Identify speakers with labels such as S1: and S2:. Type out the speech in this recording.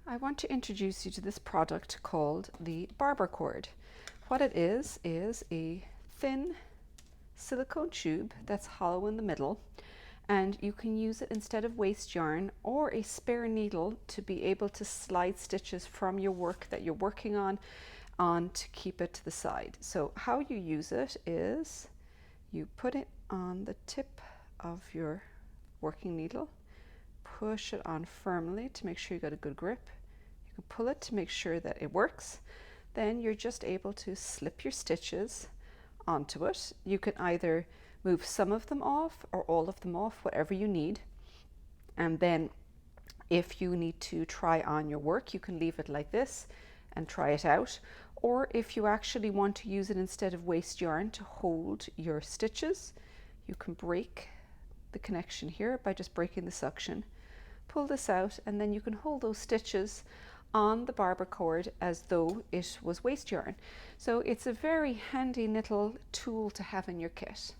S1: I want to introduce you to this product called the Barber cord. What it is a thin silicone tube that's hollow in the middle, and you can use it instead of waste yarn or a spare needle to be able to slide stitches from your work that you're working on to keep it to the side. So how you use it is you put it on the tip of your working needle, push it on firmly to make sure you got a good grip. You can pull it to make sure that it works. Then you're just able to slip your stitches onto it. You can either move some of them off or all of them off, whatever you need. And then if you need to try on your work, you can leave it like this and try it out. Or if you actually want to use it instead of waste yarn to hold your stitches, you can break the connection here by just breaking the suction. Pull this out, and then you can hold those stitches on the Barber cord as though it was waste yarn. So it's a very handy little tool to have in your kit.